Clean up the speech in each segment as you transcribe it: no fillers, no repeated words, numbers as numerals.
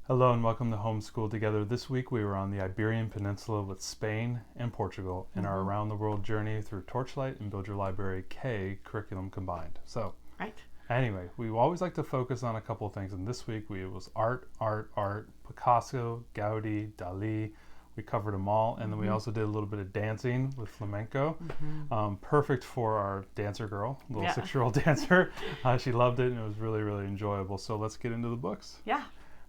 Hello and welcome to Homeschool Together. This week we were on the Iberian Peninsula with Spain and Portugal in our around the world journey through Torchlight and Build Your Library K curriculum combined. So, Right. anyway, we always like to focus on a couple of things, and this week it was art, Picasso, Gaudi, Dali. We covered them all, and then we also did a little bit of dancing with flamenco. Perfect for our dancer girl, little 6-year-old dancer. She loved it, and it was really, really enjoyable. So let's get into the books. Yeah.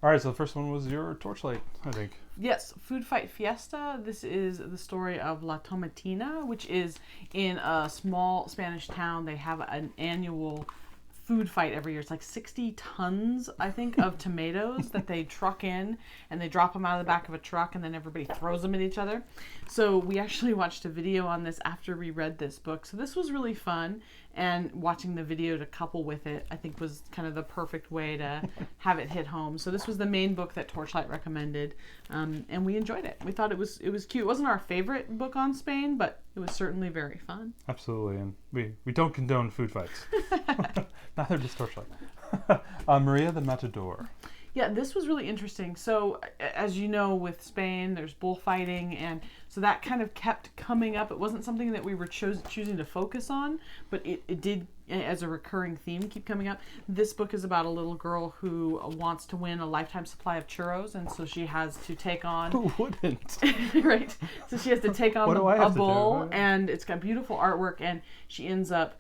All right, so the first one was your Torchlight, I think. Yes, Food Fight Fiesta. This is the story of La Tomatina, which is in a small Spanish town. They have an annual food fight every year. It's like 60 tons, I think, of tomatoes that they truck in, and they drop them out of the back of a truck, and then everybody throws them at each other. So we actually watched a video on this after we read this book. So this was really fun, and watching the video to couple with it, I think, was kind of the perfect way to have it hit home. So this was the main book that Torchlight recommended, and we enjoyed it. We thought it was cute. It wasn't our favorite book on Spain, but it was certainly very fun. Absolutely, and we don't condone food fights. Neither does Torchlight. Maria the Matador. Yeah, this was really interesting. So, as you know, with Spain, there's bullfighting, and so that kind of kept coming up. It wasn't something that we were choosing to focus on, but it did, as a recurring theme, keep coming up. This book is about a little girl who wants to win a lifetime supply of churros, and so she has to take on... Who wouldn't? Right. So she has to take on a bull, and it's got beautiful artwork, and she ends up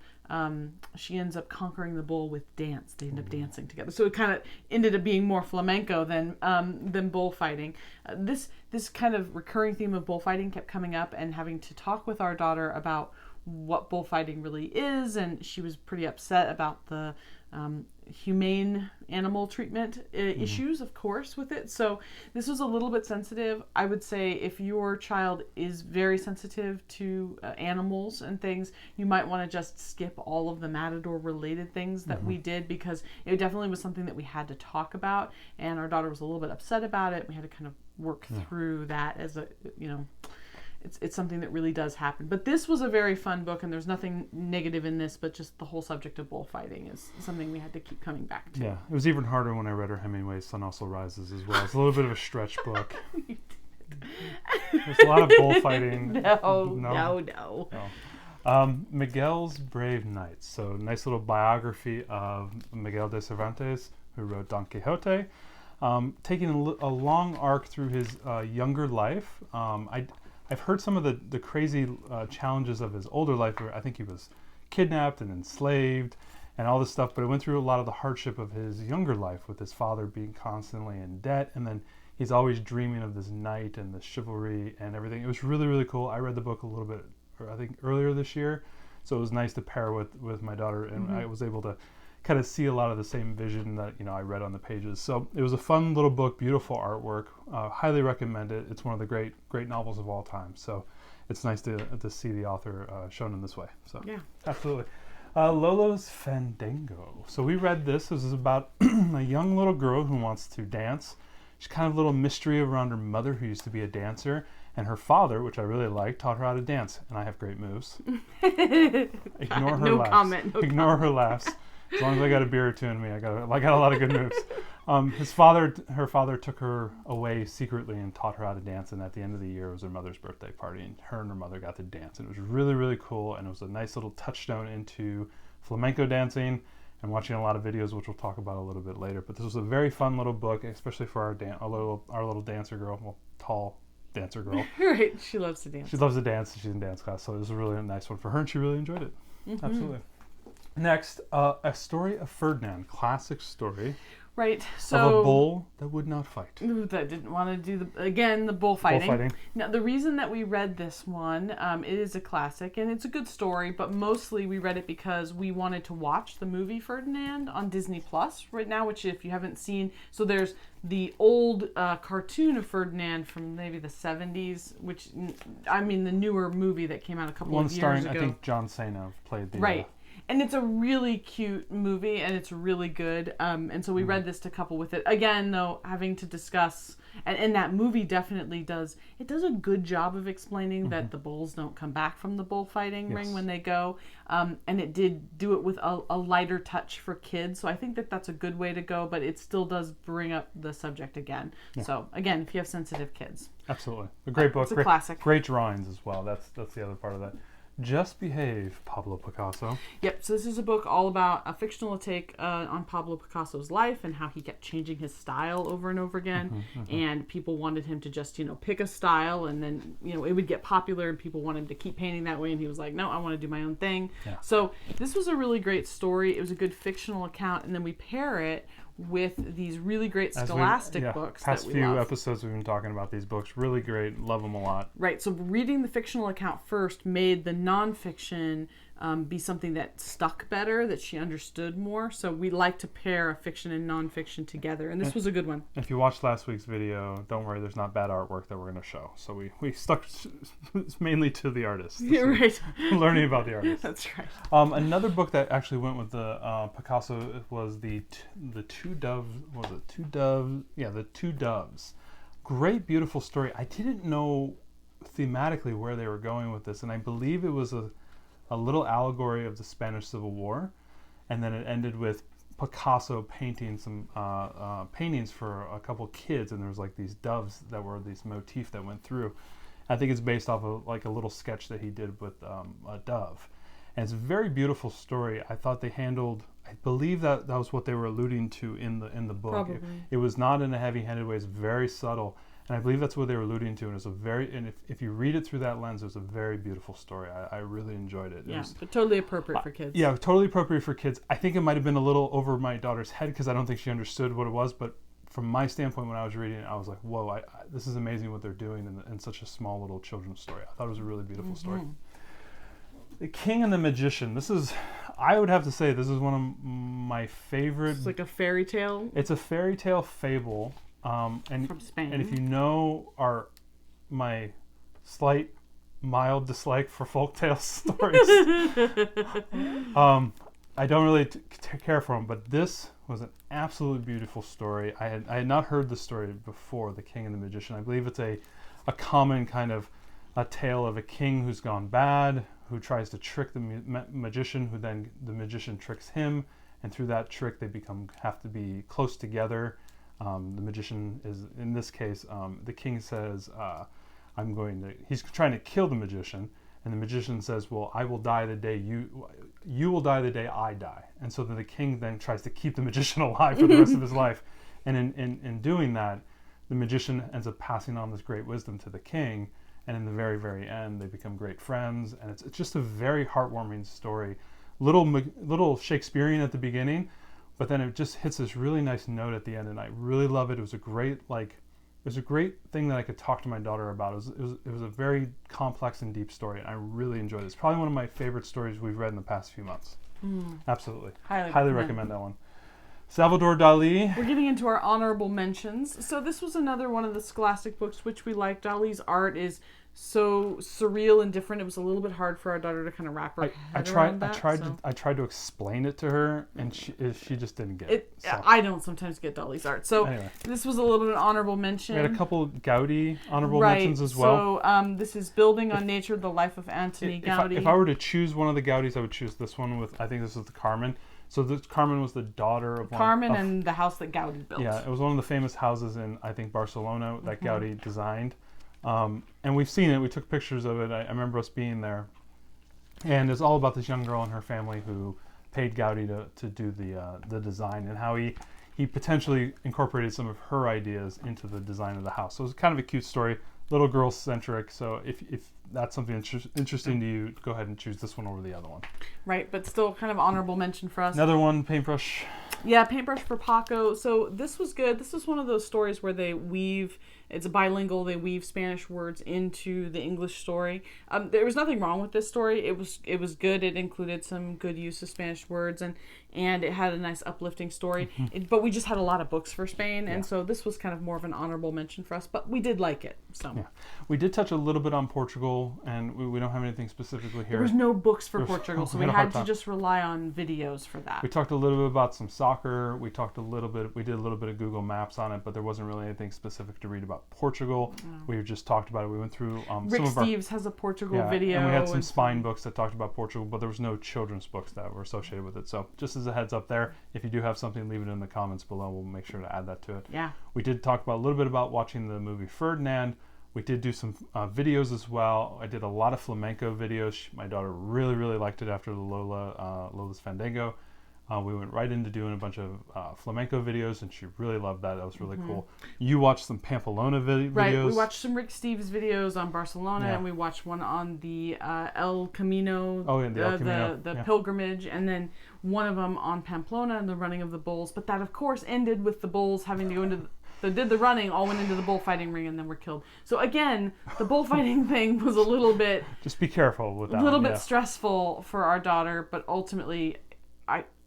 conquering the bull with dance. They end up dancing together. So it kind of ended up being more flamenco than bullfighting. This kind of recurring theme of bullfighting kept coming up, and having to talk with our daughter about what bullfighting really is, and she was pretty upset about the humane animal treatment issues, of course, with it. So this was a little bit sensitive. I would say if your child is very sensitive to animals and things, you might want to just skip all of the Matador related things that we did, because it definitely was something that we had to talk about, and our daughter was a little bit upset about it. We had to kind of work through that as a, it's something that really does happen. But this was a very fun book, and there's nothing negative in this, but just the whole subject of bullfighting is something we had to keep coming back to. Yeah, it was even harder when I read her Hemingway's Sun Also Rises as well. It's a little bit of a stretch book. There's a lot of bullfighting. No. Miguel's Brave Knights. So nice little biography of Miguel de Cervantes, who wrote Don Quixote. Taking a long arc through his younger life. I've heard some of the crazy challenges of his older life, where I think he was kidnapped and enslaved and all this stuff, but it went through a lot of the hardship of his younger life, with his father being constantly in debt, and then he's always dreaming of this knight and the chivalry and everything. It was really, really cool. I read the book a little bit, I think, earlier this year, so it was nice to pair with my daughter, and I was able to kind of see a lot of the same vision that I read on the pages. So it was a fun little book, beautiful artwork. Highly recommend it. It's one of the great novels of all time. So it's nice to see the author shown in this way. So Yeah. absolutely. Lolo's Fandango. So we read this. This is about a young little girl who wants to dance. She's kind of a little mystery around her mother, who used to be a dancer, and her father, which I really liked, taught her how to dance. And I have great moves. Ignore her laughs. Ignore her laughs. As long as I got a beer or two in me, I got a lot of good moves. Her father took her away secretly and taught her how to dance, and at the end of the year, it was her mother's birthday party, and her mother got to dance, and it was really, really cool, and it was a nice little touchstone into flamenco dancing, and watching a lot of videos, which we'll talk about a little bit later. But this was a very fun little book, especially for our little dancer girl, well, tall dancer girl. Right, she loves to dance. She loves to dance, and she's in dance class, so it was a really nice one for her, and she really enjoyed it. Absolutely. Next, A Story of Ferdinand, classic story. Right, Of so... a bull that would not fight. That didn't want to do the bullfighting. Bullfighting. Now, the reason that we read this one, it is a classic, and it's a good story, but mostly we read it because we wanted to watch the movie Ferdinand on Disney Plus right now, which, if you haven't seen, so there's the old cartoon of Ferdinand from maybe the 70s, the newer movie that came out a couple of years ago. I think John Cena played the... Right. And it's a really cute movie, and it's really good. And so we read this to couple with it. Again, though, having to discuss, and that movie definitely does a good job of explaining that the bulls don't come back from the bullfighting ring when they go. And it did do it with a lighter touch for kids. So I think that that's a good way to go, but it still does bring up the subject again. Yeah. So again, if you have sensitive kids. Absolutely. A great book. It's a classic. Great drawings as well. That's the other part of that. Just Behave, Pablo Picasso. Yep, so this is a book all about a fictional take on Pablo Picasso's life and how he kept changing his style over and over again. And people wanted him to just, pick a style, and then, it would get popular and people wanted him to keep painting that way. And he was like, no, I want to do my own thing. Yeah. So this was a really great story. It was a good fictional account. And then we pair it with these really great scholastic books. Past few episodes we've been talking about these books. Really great. Love them a lot. Right. So reading the fictional account first made the nonfiction be something that stuck better, that she understood more. So we like to pair a fiction and nonfiction together. And this was a good one. If you watched last week's video, don't worry, there's not bad artwork that we're going to show. So we stuck mainly to the artist. You're right. Learning about the artist. That's right. Another book that actually went with the Picasso was the Two Doves. Was it Two Doves? Yeah, the Two Doves. Great, beautiful story. I didn't know thematically where they were going with this, and I believe it was a little allegory of the Spanish Civil War, and then it ended with Picasso painting some paintings for a couple kids, and there was like these doves that were these motif that went through. I think it's based off of like a little sketch that he did with a dove, and it's a very beautiful story. I thought they handled. I believe that was what they were alluding to in the book. Probably. It was not in a heavy-handed way. It's very subtle. And I believe that's what they were alluding to, and if you read it through that lens, it was a very beautiful story. I really enjoyed it. Yeah, but totally appropriate for kids. Yeah, totally appropriate for kids. I think it might have been a little over my daughter's head because I don't think she understood what it was. But from my standpoint, when I was reading it, I was like, "Whoa, this is amazing what they're doing in such a small little children's story." I thought it was a really beautiful story. The King and the Magician. This is, I would have to say, this is one of my favorite. It's like a fairy tale. It's a fairy tale fable. And from Spain. And if you know my slight, mild dislike for folktale stories, I don't really care for them. But this was an absolutely beautiful story. I had not heard the story before, The King and the Magician. I believe it's a common kind of a tale of a king who's gone bad, who tries to trick the magician, who then the magician tricks him, and through that trick they have to be close together. The magician is, in this case, the king says, he's trying to kill the magician, and the magician says, well, I will die the day you will die the day I die. And so then the king then tries to keep the magician alive for the rest of his life. And in doing that, the magician ends up passing on this great wisdom to the king, and in the very, very end, they become great friends, and it's just a very heartwarming story. Little Shakespearean at the beginning, but then it just hits this really nice note at the end, and I really love it. It was a great thing that I could talk to my daughter about. It was a very complex and deep story, and I really enjoyed it. It's probably one of my favorite stories we've read in the past few months. Absolutely. Highly recommend that one. Salvador Dali. We're getting into our honorable mentions. So this was another one of the scholastic books which we like. Dali's art is so surreal and different. It was a little bit hard for our daughter to kind of wrap her head around that. I tried to explain it to her, and she just didn't get it. So. I don't sometimes get Dali's art. So anyway. This was a little bit of an honorable mention. We had a couple Gaudi honorable mentions as well. So this is Building on Nature, the Life of Antoni Gaudi. If I were to choose one of the Gaudis, I would choose this one with, I think this is the Carmen. So Carmen was the daughter of Carmen and the house that Gaudi built. Yeah, it was one of the famous houses in, I think, Barcelona that Gaudi designed. And we've seen it. We took pictures of it. I remember us being there. And it's all about this young girl and her family who paid Gaudi to do the design, and how he potentially incorporated some of her ideas into the design of the house. So it was kind of a cute story, little girl centric. So if that's something interesting to you, go ahead and choose this one over the other one. Right, but still kind of honorable mention for us. Another one, Paintbrush. Yeah, Paintbrush for Paco. So this was good. This is one of those stories where they weave, it's a bilingual, they weave Spanish words into the English story. There was nothing wrong with this story. It was good. It included some good use of Spanish words, and and it had a nice uplifting story. But we just had a lot of books for Spain, and so this was kind of more of an honorable mention for us, but we did like it. So yeah, we did touch a little bit on Portugal, and we don't have anything specifically here. There was no books for Portugal, so we had to just rely on videos for that. We talked a little bit about some soccer. We did a little bit of Google Maps on it, but there wasn't really anything specific to read about Portugal. We just talked about it. We went through Rick Steves has a Portugal video, and we had some spine books that talked about Portugal, but there was no children's books that were associated with it. So just as a heads up there, if you do have something, leave it in the comments below. We'll make sure to add that to it. Yeah. We did talk about a little bit about watching the movie Ferdinand. We did do some videos as well. I did a lot of flamenco videos. My daughter really, really liked it after the Lola's Fandango. We went right into doing a bunch of flamenco videos, and she really loved that. That was really cool. You watched some Pamplona videos. Right, we watched some Rick Steves videos on Barcelona, and we watched one on the El Camino, the pilgrimage, and then one of them on Pamplona and the running of the bulls. But that, of course, ended with the bulls having to go into did the running, all went into the bullfighting ring, and then were killed. So again, the bullfighting thing was a little bit... Just be careful with that. A little bit stressful for our daughter, but ultimately...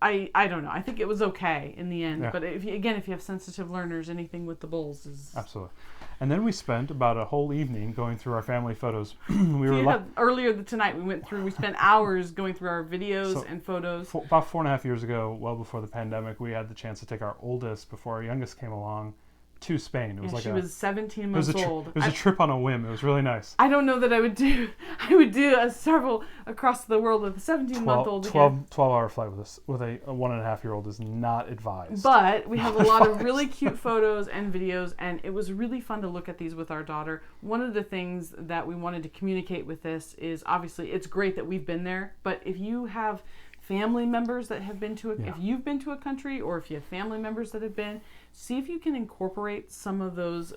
I don't know. I think it was okay in the end. Yeah. But if you have sensitive learners, anything with the bulls is... Absolutely. And then we spent about a whole evening going through our family photos. Earlier tonight, we spent hours going through our videos and photos. About 4.5 years ago, well before the pandemic, we had the chance to take our oldest, before our youngest came along, to Spain. It was she was 17 months old. It was a trip on a whim. It was really nice. I don't know that I would do several across the world with a 17-month-old. 12-hour flight with a 1.5-year-old is not advised. But we have a lot of really cute photos and videos, and it was really fun to look at these with our daughter. One of the things that we wanted to communicate with this is, obviously, it's great that we've been there, but if you have family members that have been to if you've been to a country, or if you have family members that have been, see if you can incorporate some of those,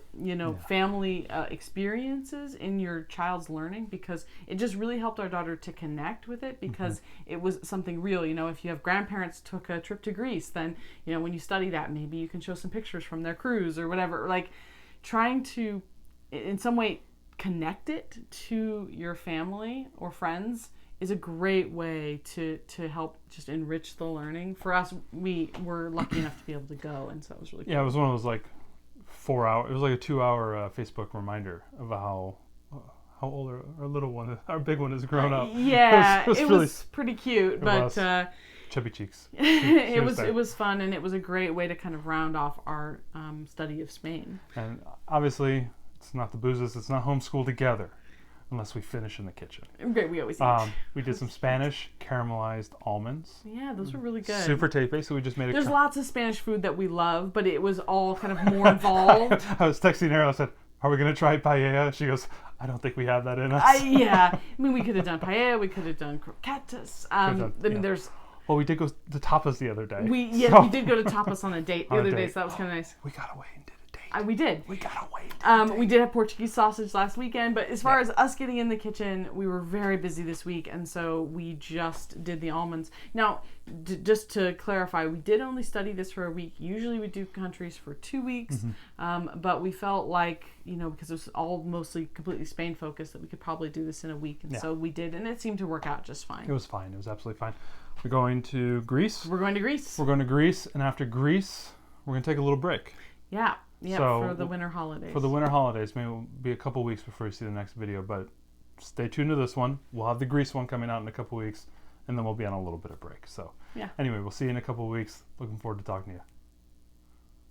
family experiences in your child's learning, because it just really helped our daughter to connect with it, because it was something real. If you have grandparents took a trip to Greece, then, when you study that, maybe you can show some pictures from their cruise or whatever. Like, trying to, in some way, connect it to your family or friends is a great way to help just enrich the learning. For us, we were lucky enough to be able to go, and so it was really cool. Yeah, it was one of those 4 hour. It was like a 2-hour Facebook reminder of how old our little one, our big one, has grown up. Yeah, it was pretty cute, but chubby cheeks. It was fun, and it was a great way to kind of round off our study of Spain. And obviously, it's not the boozes. It's not homeschool together, unless we finish in the kitchen. Great, we always eat. We did some Spanish caramelized almonds. Yeah, those were really good. Super tasty. Basically, we just made There's lots of Spanish food that we love, but it was all kind of more involved. I was texting her. I said, "Are we going to try paella?" She goes, "I don't think we have that in us." Yeah. I mean, we could have done paella. We could have done croquetas. There's... Well, we did go to tapas the other day. We did go to tapas on a date the other day, so that was kind of nice. We got away and did a date. We did. We got away. We did have Portuguese sausage last weekend, but as far as us getting in the kitchen, we were very busy this week, and so we just did the almonds. Now, just to clarify, we did only study this for a week. Usually we do countries for 2 weeks, but we felt like, because it was all mostly completely Spain focused, that we could probably do this in a week, and so we did, and it seemed to work out just fine. It was fine. It was absolutely fine. We're going to Greece. We're going to Greece. We're going to Greece, and after Greece, we're going to take a little break. Yeah, so for the winter holidays. For the winter holidays. Maybe it'll be a couple weeks before you see the next video, but stay tuned to this one. We'll have the Greece one coming out in a couple weeks, and then we'll be on a little bit of break. So anyway, we'll see you in a couple weeks. Looking forward to talking to you.